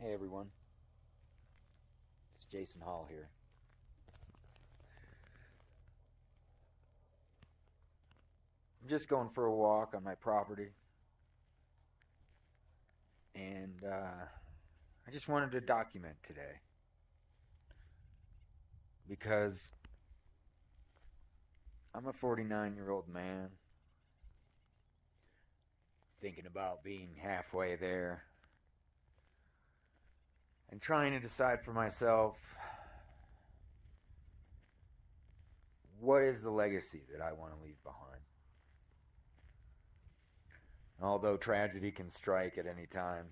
Hey everyone, it's Jason Hall here. I'm just going for a walk on my property, and I just wanted to document today because I'm a 49-year-old man thinking about being halfway there and trying to decide for myself what is the legacy that I want to leave behind. Although tragedy can strike at any time,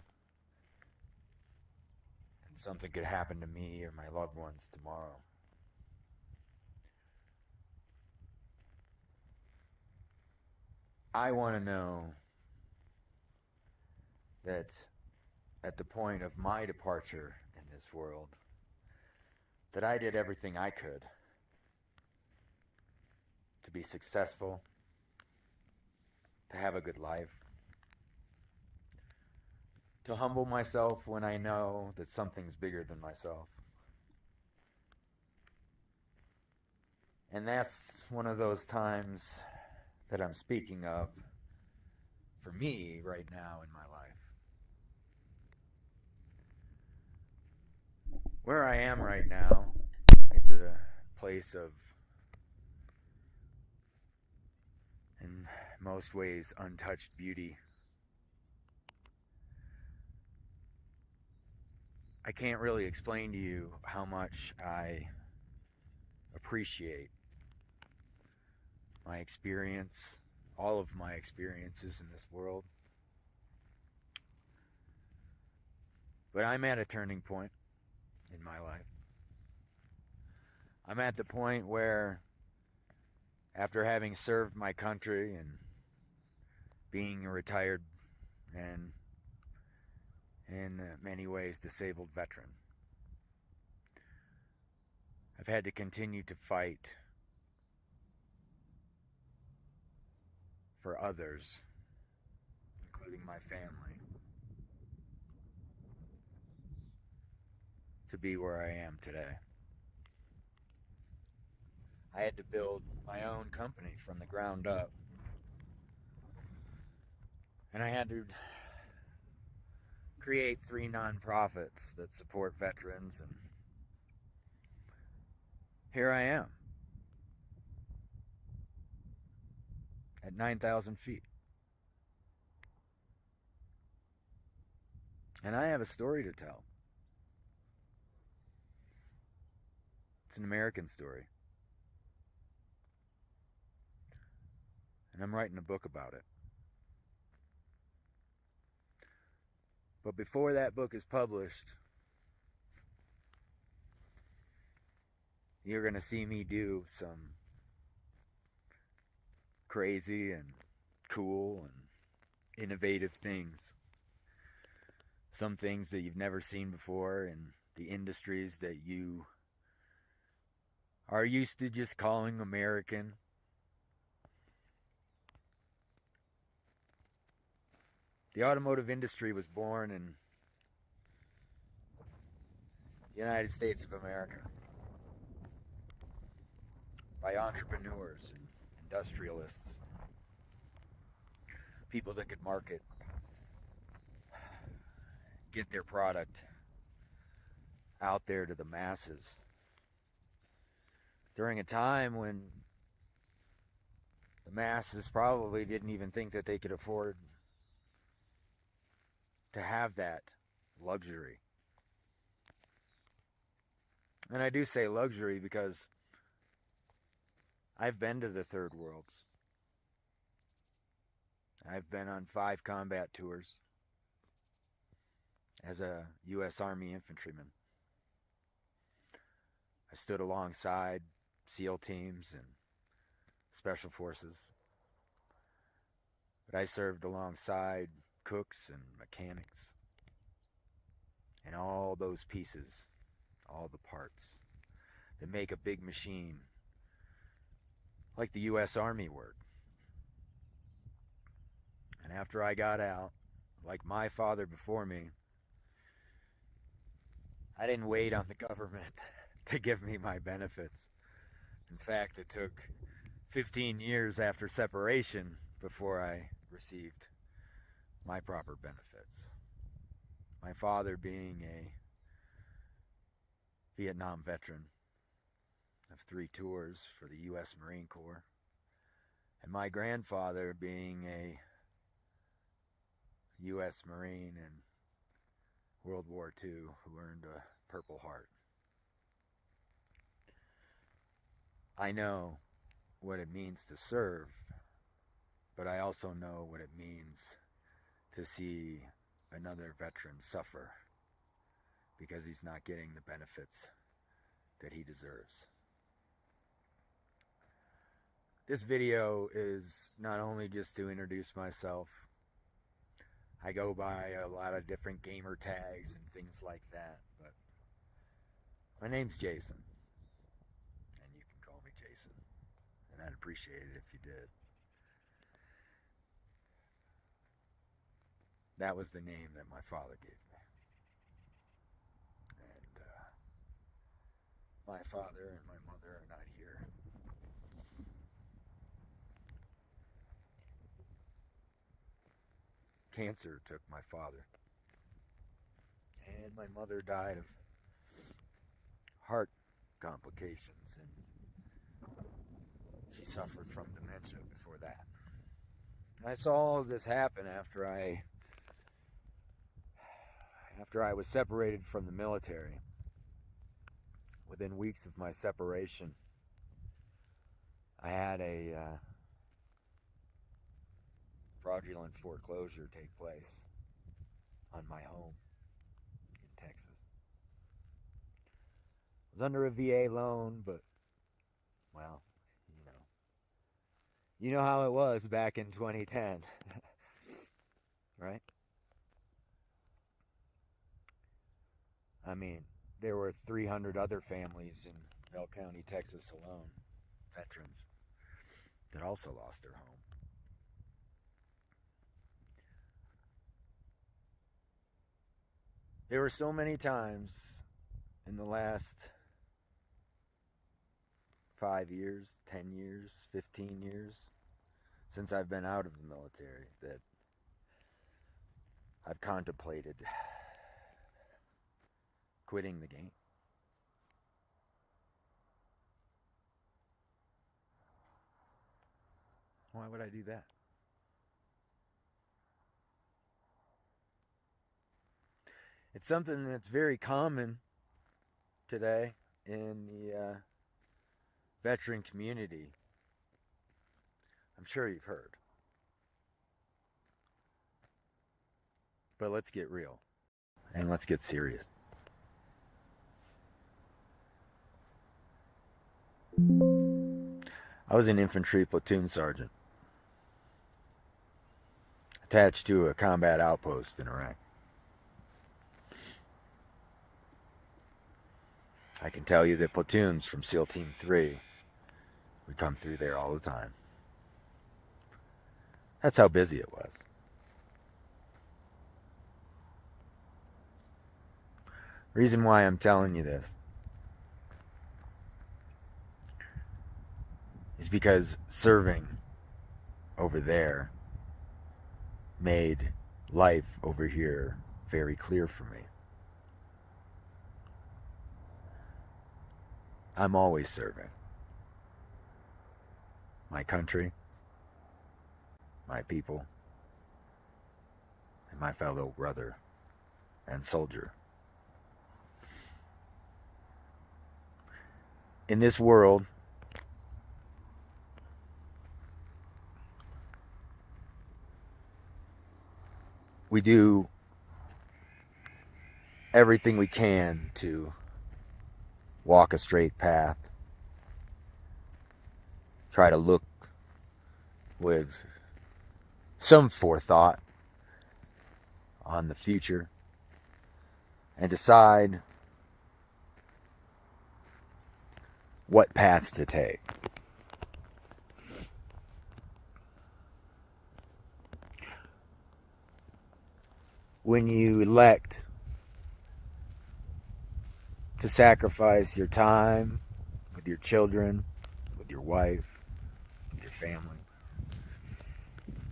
and something could happen to me or my loved ones tomorrow, I want to know that at the point of my departure in this world, that I did everything I could to be successful, to have a good life, to humble myself when I know that something's bigger than myself. And that's one of those times that I'm speaking of for me right now in my life. Where I am right now, it's a place of, in most ways, untouched beauty. I can't really explain to you how much I appreciate my experience, all of my experiences in this world. But I'm at a turning point in my life. I'm at the point where, after having served my country and being a retired and in many ways disabled veteran, I've had to continue to fight for others, including my family, to be where I am today. I had to build my own company from the ground up. And I had to create 3 nonprofits that support veterans, and here I am at 9,000 feet. And I have a story to tell. It's an American story. And I'm writing a book about it. But before that book is published, you're going to see me do some crazy and cool and innovative things. Some things that you've never seen before in the industries that you are used to just calling American. The automotive industry was born in the United States of America by entrepreneurs and industrialists, people that could market, get their product out there to the masses during a time when the masses probably didn't even think that they could afford to have that luxury. And I do say luxury because I've been to the third worlds. I've been on 5 combat tours as a U.S. Army infantryman. I stood alongside SEAL teams and special forces. But I served alongside cooks and mechanics and all those pieces, all the parts that make a big machine like the U.S. Army work. And after I got out, like my father before me, I didn't wait on the government to give me my benefits. In fact, it took 15 years after separation before I received my proper benefits. My father being a Vietnam veteran of 3 tours for the U.S. Marine Corps, and my grandfather being a U.S. Marine in World War II who earned a Purple Heart. I know what it means to serve, but I also know what it means to see another veteran suffer because he's not getting the benefits that he deserves. This video is not only just to introduce myself. I go by a lot of different gamer tags and things like that, but my name's Jason, and you can call me Jason, and I'd appreciate it if you did. That was the name that my father gave me. And my father and my mother are not here. Cancer took my father. And my mother died of heart complications, and she suffered from dementia before that. And I saw all of this happen after I was separated from the military. Within weeks of my separation, I had a fraudulent foreclosure take place on my home in Texas. I was under a VA loan, but, well, you know how it was back in 2010, right? I mean, there were 300 other families in Bell County, Texas alone, veterans, that also lost their home. There were so many times in the last 5 years, 10 years, 15 years, since I've been out of the military, that I've contemplated quitting the game. Why would I do that? It's something that's very common today in the veteran community. I'm sure you've heard. But let's get real and let's get serious. I was an infantry platoon sergeant attached to a combat outpost in Iraq. I can tell you that platoons from SEAL Team 3 would come through there all the time. That's how busy it was. Reason why I'm telling you this is because serving over there made life over here very clear for me. I'm always serving my country, my people, and my fellow brother and soldier. In this world, we do everything we can to walk a straight path, try to look with some forethought on the future, and decide what paths to take. When you elect to sacrifice your time with your children, with your wife, with your family.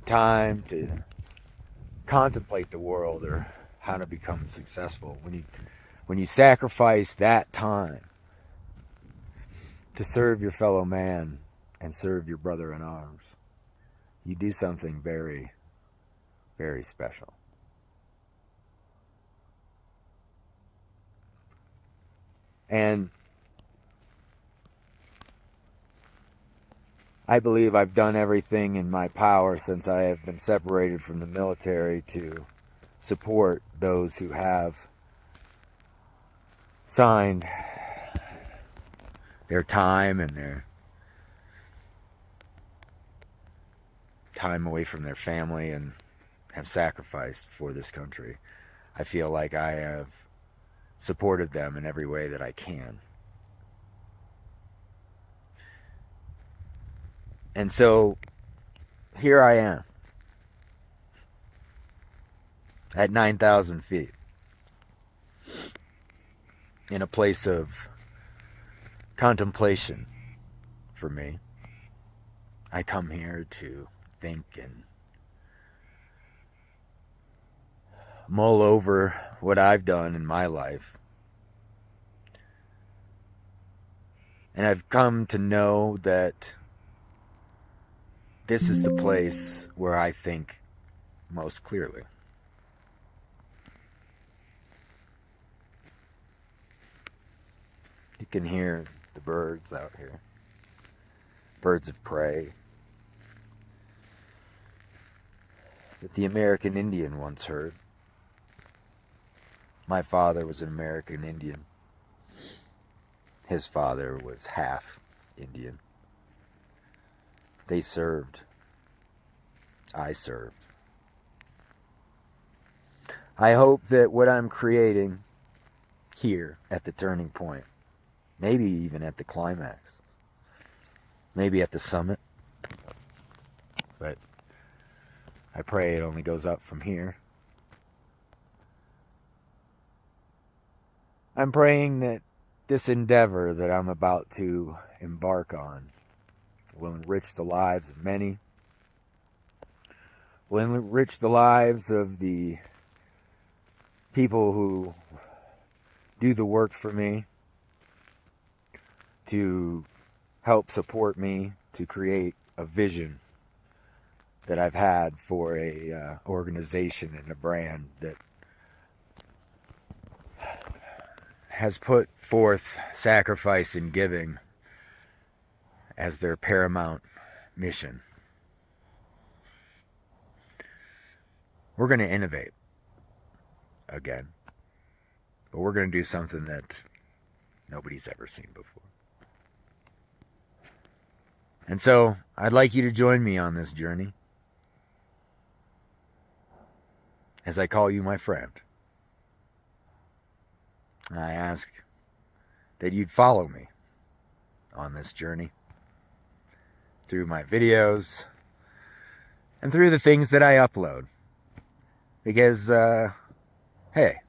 Time to contemplate the world or how to become successful. When you sacrifice that time to serve your fellow man and serve your brother in arms, you do something very, very special. And I believe I've done everything in my power since I have been separated from the military to support those who have signed their time and their time away from their family and have sacrificed for this country. I feel like I have supported them in every way that I can. And so here I am at 9,000 feet in a place of contemplation for me. I come here to think and mull over what I've done in my life. And I've come to know that this is the place where I think most clearly. You can hear the birds out here. Birds of prey that the American Indian once heard. My father was an American Indian. His father was half Indian. They served. I served. I hope that what I'm creating here at the turning point, maybe even at the climax, maybe at the summit, but I pray it only goes up from here. I'm praying that this endeavor that I'm about to embark on will enrich the lives of many, will enrich the lives of the people who do the work for me, to help support me to create a vision that I've had for a organization and a brand that has put forth sacrifice and giving as their paramount mission. We're going to innovate again, but we're going to do something that nobody's ever seen before. And so I'd like you to join me on this journey as I call you my friend. And I ask that you'd follow me on this journey through my videos and through the things that I upload. Because, hey,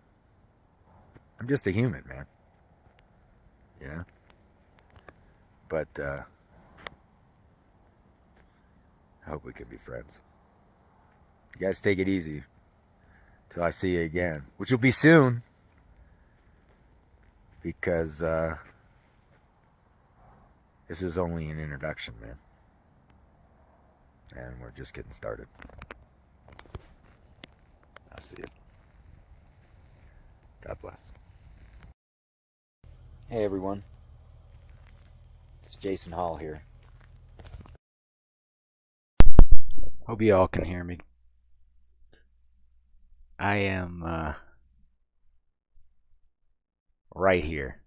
I'm just a human, man. You know? But, I hope we can be friends. You guys take it easy till I see you again, which will be soon. Because this is only an introduction, man. And we're just getting started. I'll see you. God bless. Hey everyone. It's Jason Hall here. Hope you all can hear me. I am right here.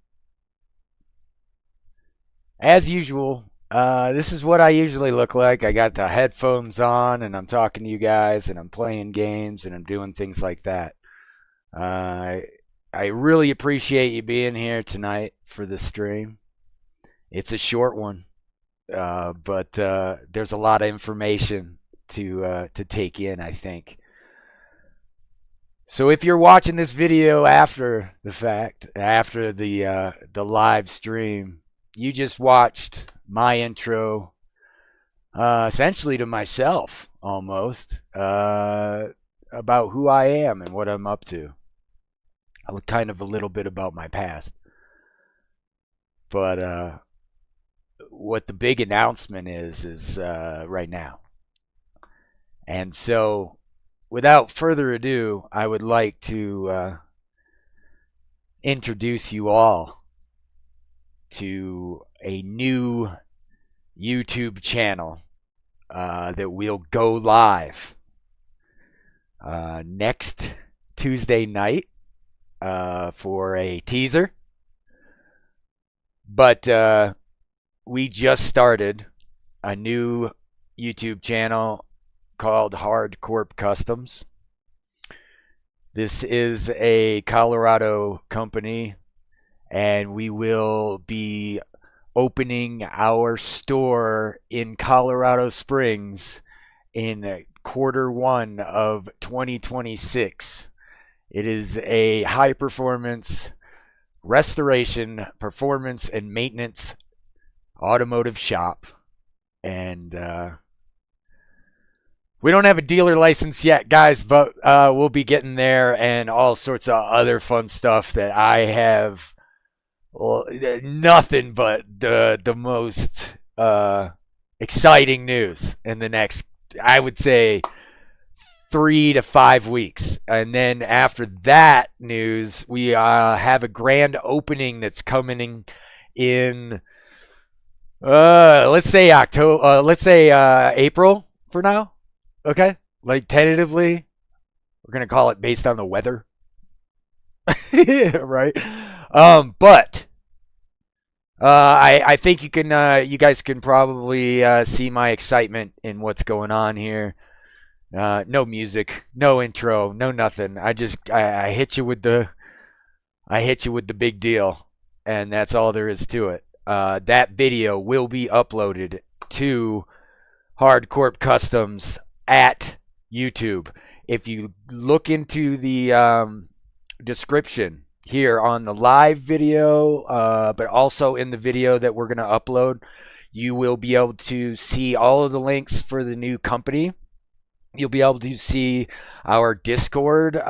As usual, this is what I usually look like. I got the headphones on and I'm talking to you guys and I'm playing games and I'm doing things like that. I really appreciate you being here tonight for the stream. It's a short one, but there's a lot of information to take in, I think. So if you're watching this video after the fact, after the live stream, you just watched my intro, essentially to myself, almost, about who I am and what I'm up to. Kind of a little bit about my past. But what the big announcement is right now. And so, without further ado, I would like to introduce you all to a new YouTube channel that will go live next Tuesday night for a teaser. But we just started a new YouTube channel called Corp Customs. This is a Colorado company, and we will be opening our store in Colorado Springs in Q1 of 2026. It is a high performance restoration, performance, and maintenance automotive shop. And we don't have a dealer license yet, guys, but we'll be getting there, and all sorts of other fun stuff that I have nothing but the most exciting news in the next, I would say, 3 to 5 weeks. And then after that news, we have a grand opening that's coming in let's say April for now. Okay? Like tentatively, we're going to call it based on the weather. Right? But I think you guys can probably see my excitement in what's going on here. No music, no intro, no nothing. I hit you with the big deal, and that's all there is to it. That video will be uploaded to Corp Customs at YouTube. If you look into the description here on the live video, but also in the video that we're going to upload, you will be able to see all of the links for the new company. You'll be able to see our Discord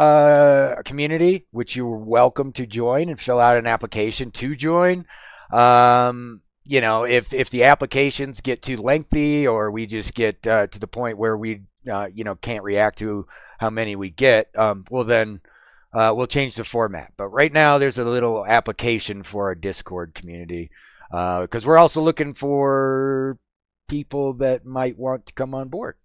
community, which you're welcome to join and fill out an application to join. If the applications get too lengthy, or we just get to the point where we can't react to how many we get, well then we'll change the format. But right now there's a little application for our Discord community, because we're also looking for people that might want to come on board.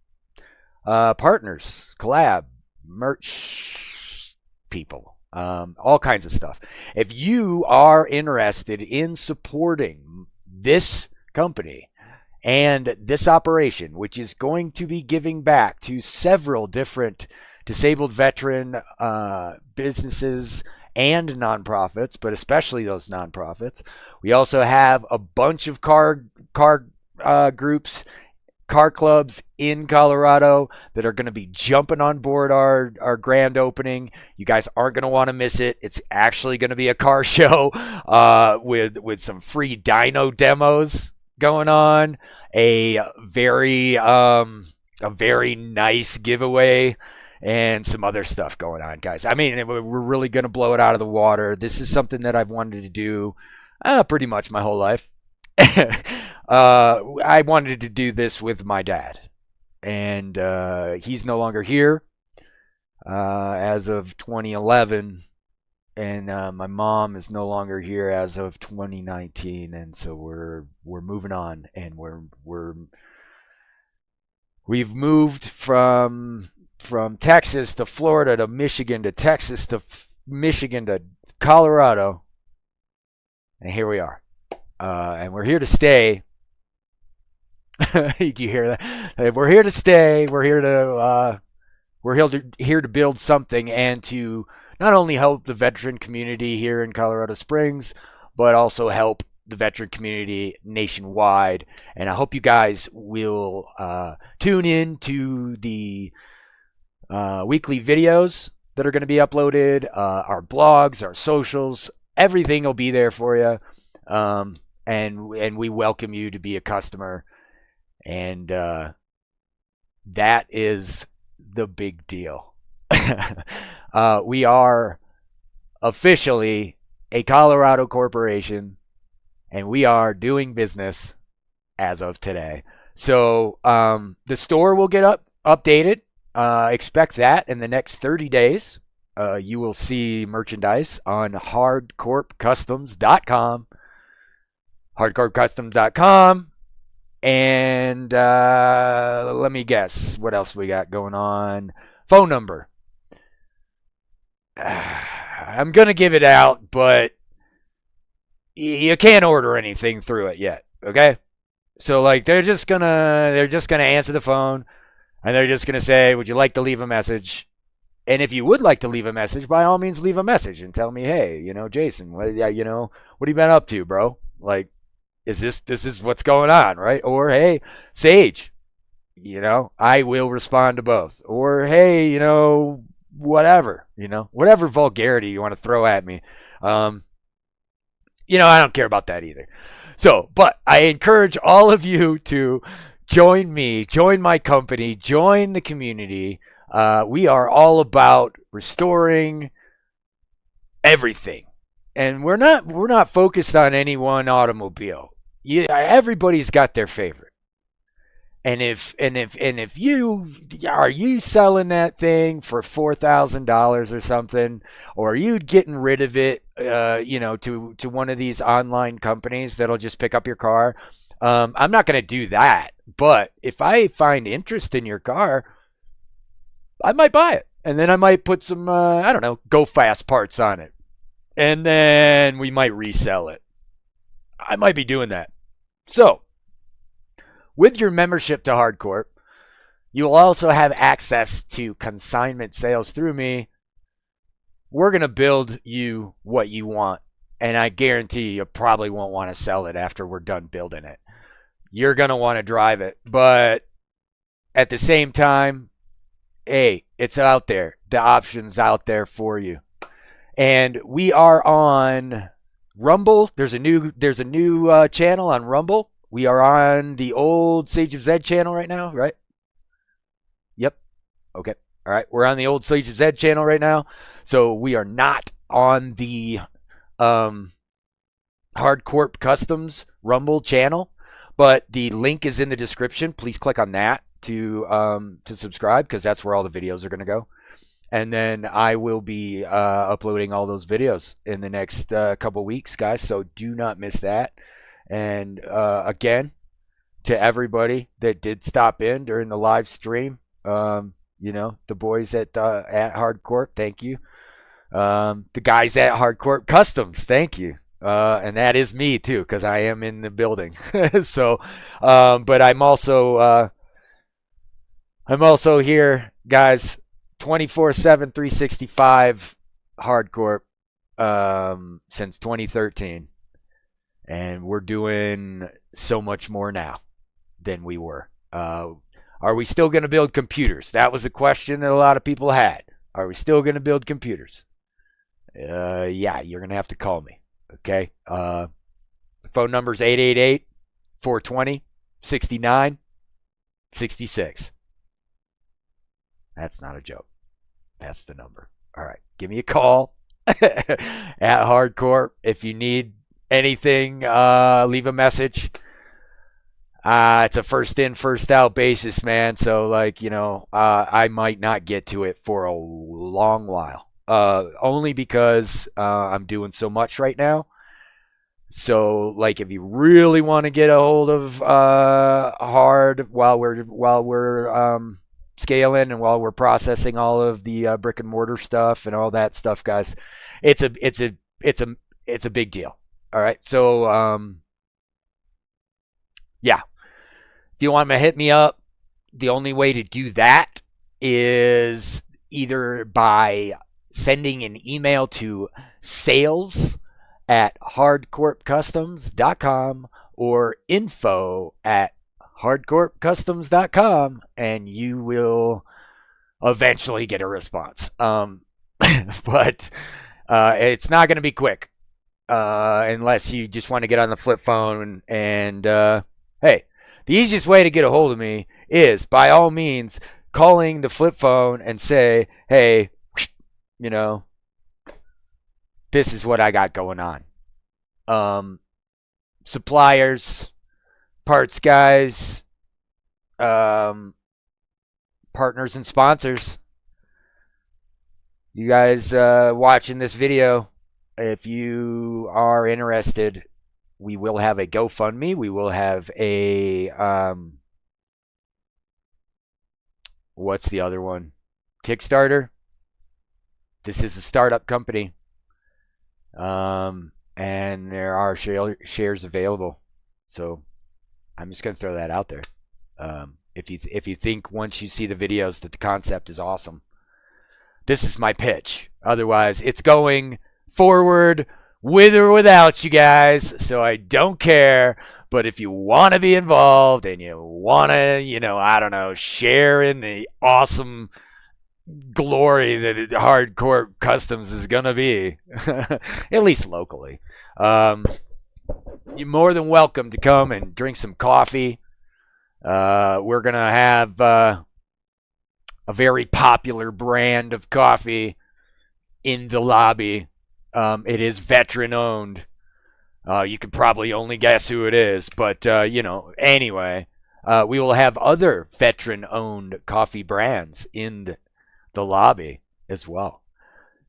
Partners, collab, merch people, all kinds of stuff. If you are interested in supporting this company and this operation, which is going to be giving back to several different disabled veteran businesses and nonprofits, but especially those nonprofits, we also have a bunch of car groups, car clubs in Colorado that are going to be jumping on board our grand opening. You guys aren't going to want to miss it. It's actually going to be a car show with some free dyno demos going on, a very nice giveaway, and some other stuff going on, guys. I mean, we're really going to blow it out of the water. This is something that I've wanted to do pretty much my whole life. I wanted to do this with my dad, and he's no longer here as of 2011, and my mom is no longer here as of 2019, and so we're moving on, and we've moved from Texas to Florida to Michigan to Texas to Michigan to Colorado, and here we are. And we're here to stay. Did you hear that? We're here to stay. We're here to build something, and to not only help the veteran community here in Colorado Springs, but also help the veteran community nationwide. And I hope you guys will tune in to the weekly videos that are going to be uploaded, our blogs, our socials, everything will be there for you. And we welcome you to be a customer. And that is the big deal. We are officially a Colorado corporation, and we are doing business as of today. So the store will get updated. Expect that in the next 30 days. You will see merchandise on hardcorpcustoms.com. hardcorpcustoms.com. And let me guess what else we got going on. Phone number. I'm going to give it out, but you can't order anything through it yet, okay? So like they're just going to answer the phone, and they're just going to say, "Would you like to leave a message?" And if you would like to leave a message, by all means leave a message and tell me, "Hey, Jason, what have you been up to, bro? Like, this is what's going on, right?" Or, "Hey, Sage, I will respond to both." Or, "Hey, whatever, whatever vulgarity you want to throw at me. I don't care about that either. So, but I encourage all of you to join me, join my company, join the community. We are all about restoring everything. And we're not focused on any one automobile. Everybody's got their favorite. And if you selling that thing for $4,000 or something, or are you getting rid of it, to one of these online companies that'll just pick up your car, I'm not going to do that. But if I find interest in your car, I might buy it, and then I might put some go fast parts on it, and then we might resell it. I might be doing that. So, with your membership to Hardcorp, you'll also have access to consignment sales through me. We're going to build you what you want, and I guarantee you probably won't want to sell it after we're done building it. You're going to want to drive it, but at the same time, hey, it's out there. The option's out there for you. And we are on Rumble. There's a new channel on Rumble. We are on the old Sage of Zed channel right now, right? Yep. Okay. All right. We're on the old Sage of Zed channel right now. So we are not on the Hardcorp Customs Rumble channel, but the link is in the description. Please click on that to subscribe, because that's where all the videos are going to go. And then I will be uploading all those videos in the next couple weeks, guys. So do not miss that. And again, to everybody that did stop in during the live stream, the boys at Hardcorp, thank you. The guys at Hardcorp Customs, thank you. And that is me too, because I am in the building. So, but I'm also here, guys, 24/7, 365, Hardcorp, since 2013. And we're doing so much more now than we were. Are we still going to build computers? That was a question that a lot of people had. Are we still going to build computers? Yeah, you're going to have to call me. Okay. Phone number is 888-420-6966. That's not a joke. That's the number. All right. Give me a call at Hardcorp. If you need anything, leave a message. It's a first in, first out basis, man. So I might not get to it for a long while. Only because I'm doing so much right now. So if you really want to get a hold of Hard while we're scaling and while we're processing all of the brick and mortar stuff and all that stuff, guys, it's a big deal. All right. So yeah. If you want to hit me up, the only way to do that is either by sending an email to sales@hardcorpcustoms.com or info@hardcorpcustoms.com, and you will eventually get a response. but it's not going to be quick unless you just want to get on the flip phone. And hey, the easiest way to get a hold of me is by all means calling the flip phone and say, hey, this is what I got going on. Suppliers, parts guys, partners and sponsors. You guys watching this video, if you are interested, we will have a GoFundMe. We will have a what's the other one? Kickstarter. This is a startup company, and there are shares available. So I'm just gonna throw that out there. If you think once you see the videos that the concept is awesome, this is my pitch. Otherwise, it's going forward with or without you guys, so I don't care. But if you want to be involved and you want to, I don't know, share in the awesome glory that Hardcore Customs is going to be, at least locally, you're more than welcome to come and drink some coffee. We're going to have a very popular brand of coffee in the lobby. It is veteran owned. You can probably only guess who it is, but anyway, we will have other veteran owned coffee brands in the lobby as well.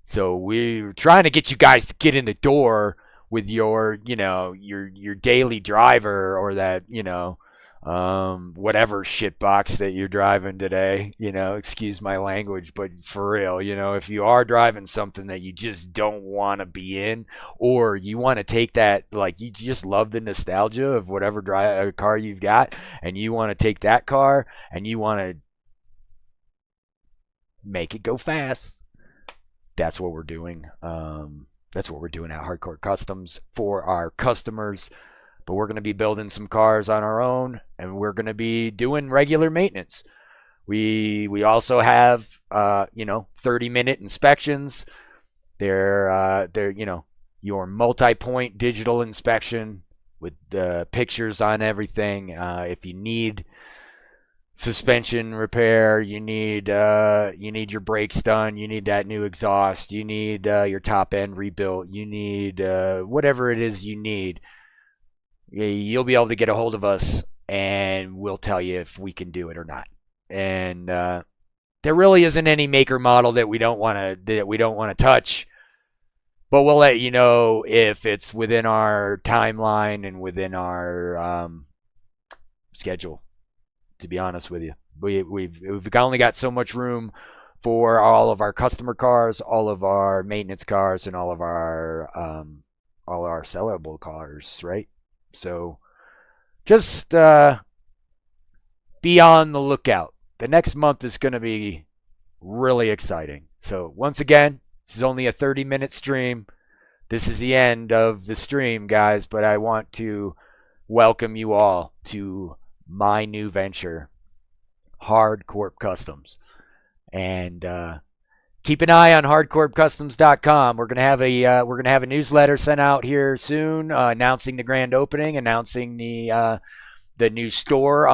So we're trying to get you guys to get in the door with your daily driver, or that, whatever shit box that you're driving today, excuse my language, but for real, if you are driving something that you just don't want to be in, or you want to take that, like, you just love the nostalgia of whatever car you've got, and you want to take that car and you want to make it go fast, that's what we're doing. That's what we're doing at Hardcore Customs for our customers. But we're going to be building some cars on our own, and we're going to be doing regular maintenance. We also have 30-minute inspections. They're your multi-point digital inspection with pictures on everything. If you need suspension repair, you need your brakes done, you need that new exhaust, you need your top end rebuilt, you need whatever it is you need. You'll be able to get a hold of us, and we'll tell you if we can do it or not. And there really isn't any maker model that we don't want to touch, but we'll let you know if it's within our timeline and within our schedule. To be honest with you, we've only got so much room for all of our customer cars, all of our maintenance cars, and all our sellable cars, right? So just be on the lookout. The next month is going to be really exciting. So once again, this is only a 30-minute stream. This is the end of the stream, guys, but I want to welcome you all to my new venture, Hardcore Customs. And keep an eye on hardcorecustoms.com. We're gonna have a newsletter sent out here soon, announcing the grand opening, announcing the new store on